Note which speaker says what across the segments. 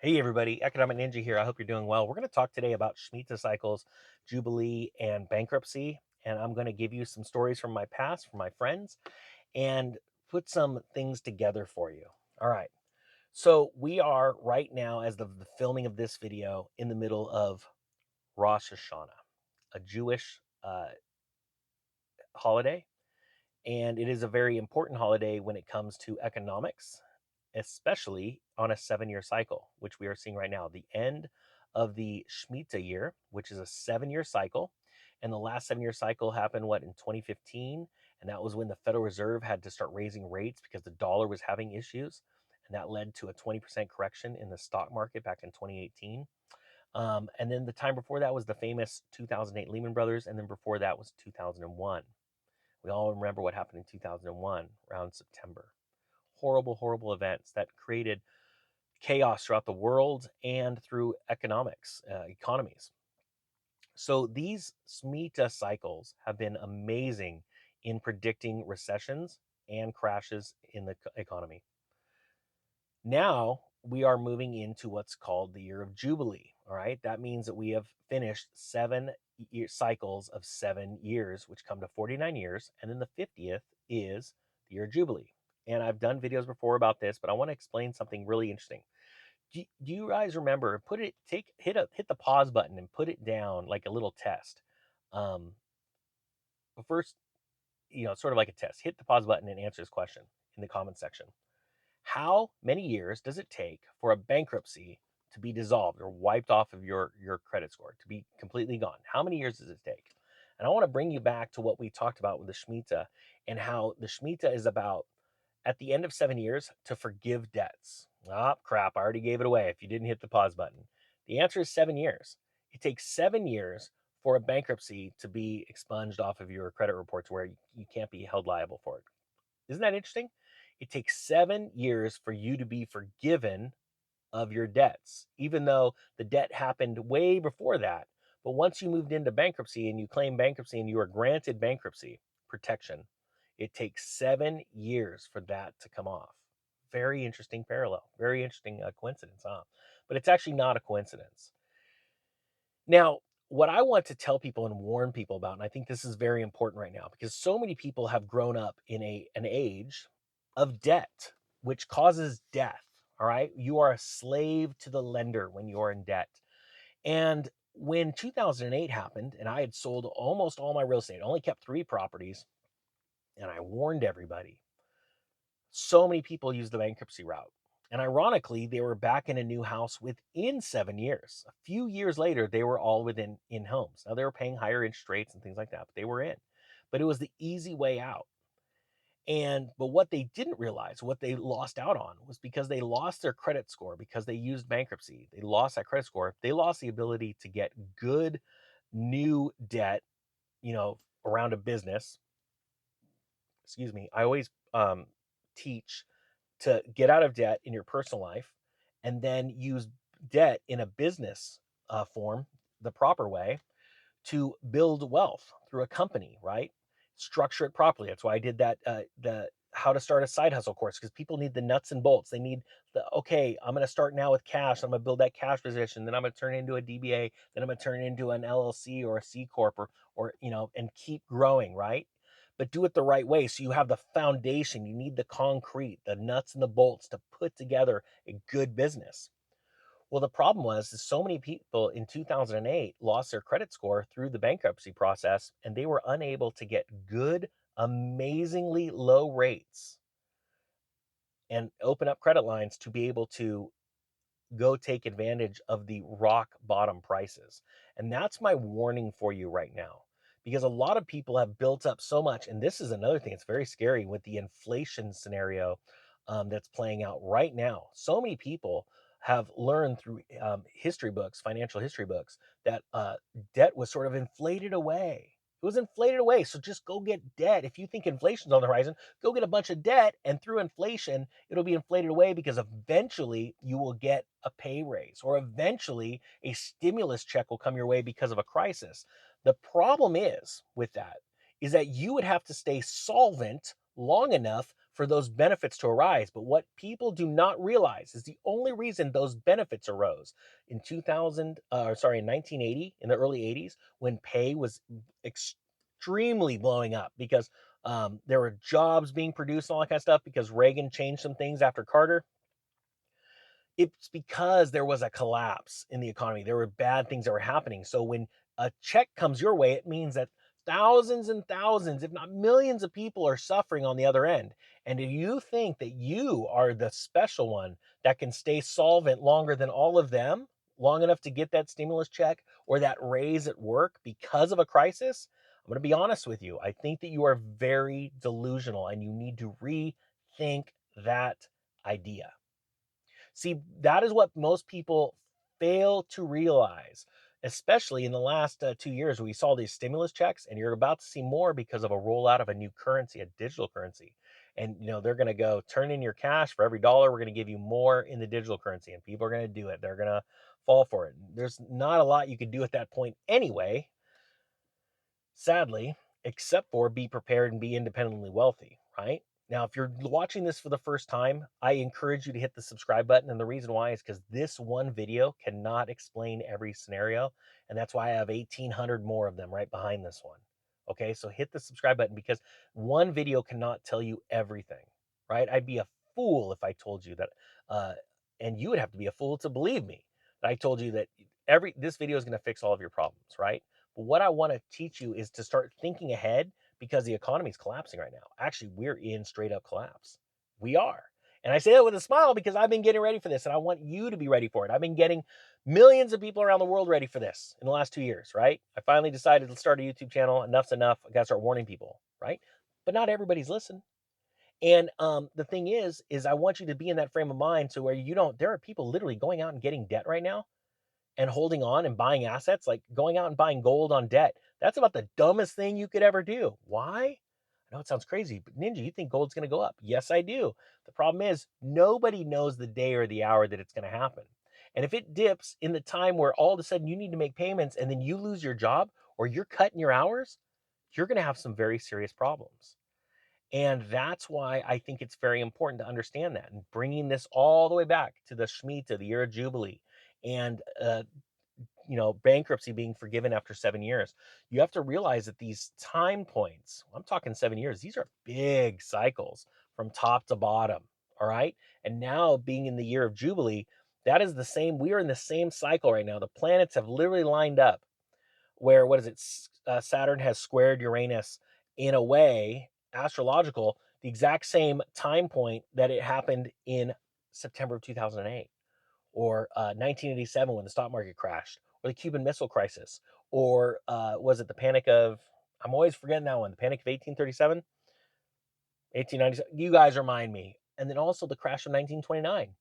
Speaker 1: Hey everybody, Economic Ninja here. I hope you're doing well. We're going to talk today about Shemitah cycles, Jubilee, and bankruptcy. And I'm going to give you some stories from my past, from my friends, and put some things together for you. All right. So we are right now, as the filming of this video, in the middle of Rosh Hashanah, a Jewish holiday. And it is a very important holiday when it comes to economics, especially on a 7-year cycle, which we are seeing right now. The end of the Shemitah year, which is a 7-year cycle. And the last 7-year cycle happened, in 2015? And that was when the Federal Reserve had to start raising rates because the dollar was having issues. And that led to a 20% correction in the stock market back in 2018. And then the time before that was the famous 2008 Lehman Brothers. And then before that was 2001. We all remember what happened in 2001 around September. Horrible, horrible events that created chaos throughout the world and through economies. So these Shemitah cycles have been amazing in predicting recessions and crashes in the economy. Now we are moving into what's called the Year of Jubilee. All right. That means that we have finished 7 cycles of 7 years, which come to 49 years. And then the 50th is the Year of Jubilee. And I've done videos before about this, but I want to explain something really interesting. Do you guys remember? Hit the pause button and put it down like a little test. Um, but first, sort of like a test. Hit the pause button and answer this question in the comment section. How many years does it take for a bankruptcy to be dissolved or wiped off of your credit score, to be completely gone? How many years does it take? And I want to bring you back to what we talked about with the Shemitah, and how the Shemitah is about, at the end of 7 years, to forgive debts. Ah, crap, I already gave it away if you didn't hit the pause button. The answer is 7 years. It takes 7 years for a bankruptcy to be expunged off of your credit reports, where you can't be held liable for it. Isn't that interesting? It takes 7 years for you to be forgiven of your debts, even though the debt happened way before that. But once you moved into bankruptcy and you claim bankruptcy and you are granted bankruptcy protection, it takes 7 years for that to come off. Very interesting parallel. Very interesting coincidence, huh? But it's actually not a coincidence. Now, what I want to tell people and warn people about, and I think this is very important right now, because so many people have grown up in an age of debt, which causes death. All right. You are a slave to the lender when you are in debt. And when 2008 happened, and I had sold almost all my real estate, I only kept 3 properties, and I warned everybody, so many people used the bankruptcy route. And ironically, they were back in a new house within 7 years. A few years later, they were all in homes. Now they were paying higher interest rates and things like that, but they were in. But it was the easy way out. But what they didn't realize, what they lost out on, was because they lost their credit score, because they used bankruptcy. They lost that credit score. They lost the ability to get good new debt, around a business. Excuse me. I always teach to get out of debt in your personal life, and then use debt in a business form the proper way, to build wealth through a company, right? Structure it properly. That's why I did that, the how to start a side hustle course, because people need the nuts and bolts. They need okay, I'm going to start now with cash. I'm going to build that cash position. Then I'm going to turn it into a DBA. Then I'm going to turn it into an LLC or a C corp, or and keep growing, right? But do it the right way, so you have the foundation. You need the concrete, the nuts and the bolts to put together a good business. Well, the problem was is so many people in 2008 lost their credit score through the bankruptcy process, and they were unable to get good, amazingly low rates and open up credit lines to be able to go take advantage of the rock bottom prices. And that's my warning for you right now, because a lot of people have built up so much. And this is another thing, it's very scary with the inflation scenario that's playing out right now. So many people have learned through history books, financial history books, that debt was sort of inflated away. It was inflated away. So just go get debt. If you think inflation's on the horizon, go get a bunch of debt, and through inflation, it'll be inflated away, because eventually you will get a pay raise, or eventually a stimulus check will come your way because of a crisis. The problem is with that is that you would have to stay solvent long enough for those benefits to arise. But what people do not realize is the only reason those benefits arose in 1980, in the early 80s, when pay was extremely blowing up because there were jobs being produced and all that kind of stuff because Reagan changed some things after Carter. It's because there was a collapse in the economy. There were bad things that were happening. So when a check comes your way, it means that thousands and thousands, if not millions of people are suffering on the other end. And do you think that you are the special one that can stay solvent longer than all of them, long enough to get that stimulus check or that raise at work because of a crisis? I'm going to be honest with you. I think that you are very delusional and you need to rethink that idea. See, that is what most people fail to realize, especially in the last 2 years. We saw these stimulus checks, and you're about to see more because of a rollout of a new currency, a digital currency. And they're going to go turn in your cash for every dollar. We're going to give you more in the digital currency, and people are going to do it. They're going to fall for it. There's not a lot you could do at that point anyway, sadly, except for be prepared and be independently wealthy, right? Now, if you're watching this for the first time, I encourage you to hit the subscribe button. And the reason why is because this one video cannot explain every scenario. And that's why I have 1,800 more of them right behind this one. Okay, so hit the subscribe button because one video cannot tell you everything, right? I'd be a fool if I told you that, and you would have to be a fool to believe me that I told you that this video is going to fix all of your problems, right? But what I want to teach you is to start thinking ahead because the economy is collapsing right now. Actually, we're in straight up collapse. We are. And I say that with a smile because I've been getting ready for this and I want you to be ready for it. I've been getting millions of people around the world ready for this in the last 2 years, right? I finally decided to start a YouTube channel. Enough's enough. I got to start warning people, right? But not everybody's listening. And the thing is I want you to be in that frame of mind so where there are people literally going out and getting debt right now and holding on and buying assets, like going out and buying gold on debt. That's about the dumbest thing you could ever do. Why? I know it sounds crazy, but Ninja, you think gold's going to go up? Yes, I do. The problem is nobody knows the day or the hour that it's going to happen. And if it dips in the time where all of a sudden you need to make payments and then you lose your job or you're cutting your hours, you're going to have some very serious problems. And that's why I think it's very important to understand that and bringing this all the way back to the Shemitah, the Year of Jubilee, and bankruptcy being forgiven after 7 years. You have to realize that these time points, I'm talking 7 years, these are big cycles from top to bottom. All right. And now being in the Year of Jubilee, that is the same. We are in the same cycle right now. The planets have literally lined up where, what is it? Saturn has squared Uranus in a way, astrological, the exact same time point that it happened in September of 2008 or 1987 when the stock market crashed, or the Cuban Missile Crisis, or was it the Panic of, I'm always forgetting that one, the Panic of 1837, 1897. You guys remind me. And then also the crash of 1929.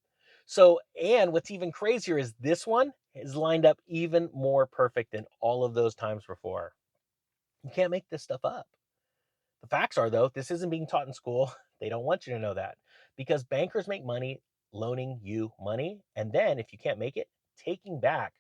Speaker 1: So, and what's even crazier is this one is lined up even more perfect than all of those times before. You can't make this stuff up. The facts are, though, this isn't being taught in school. They don't want you to know that because bankers make money loaning you money. And then if you can't make it, taking back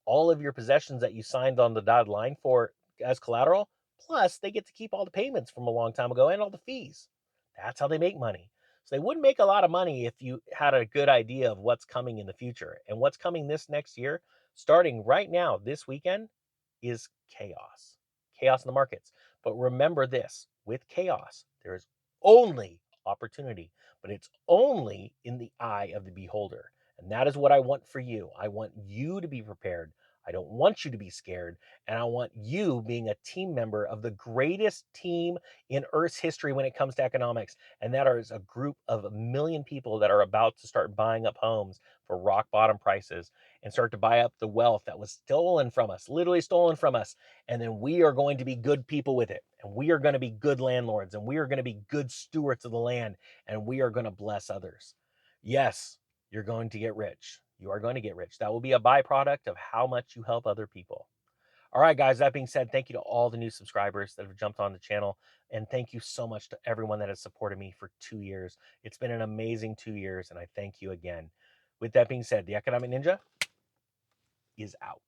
Speaker 1: all of your possessions that you signed on the dotted line for as collateral. Plus, they get to keep all the payments from a long time ago and all the fees. That's how they make money. So they wouldn't make a lot of money if you had a good idea of what's coming in the future. And what's coming this next year, starting right now, this weekend, is chaos. Chaos in the markets. But remember this, with chaos, there is only opportunity, but it's only in the eye of the beholder. And that is what I want for you. I want you to be prepared. I don't want you to be scared. And I want you being a team member of the greatest team in Earth's history when it comes to economics. And that is a group of 1 million people that are about to start buying up homes for rock bottom prices and start to buy up the wealth that was stolen from us, literally stolen from us. And then we are going to be good people with it. And we are going to be good landlords. And we are going to be good stewards of the land. And we are going to bless others. Yes, you're going to get rich. You are going to get rich. That will be a byproduct of how much you help other people. All right, guys, that being said, thank you to all the new subscribers that have jumped on the channel. And thank you so much to everyone that has supported me for 2 years. It's been an amazing 2 years, and I thank you again. With that being said, the Economic Ninja is out.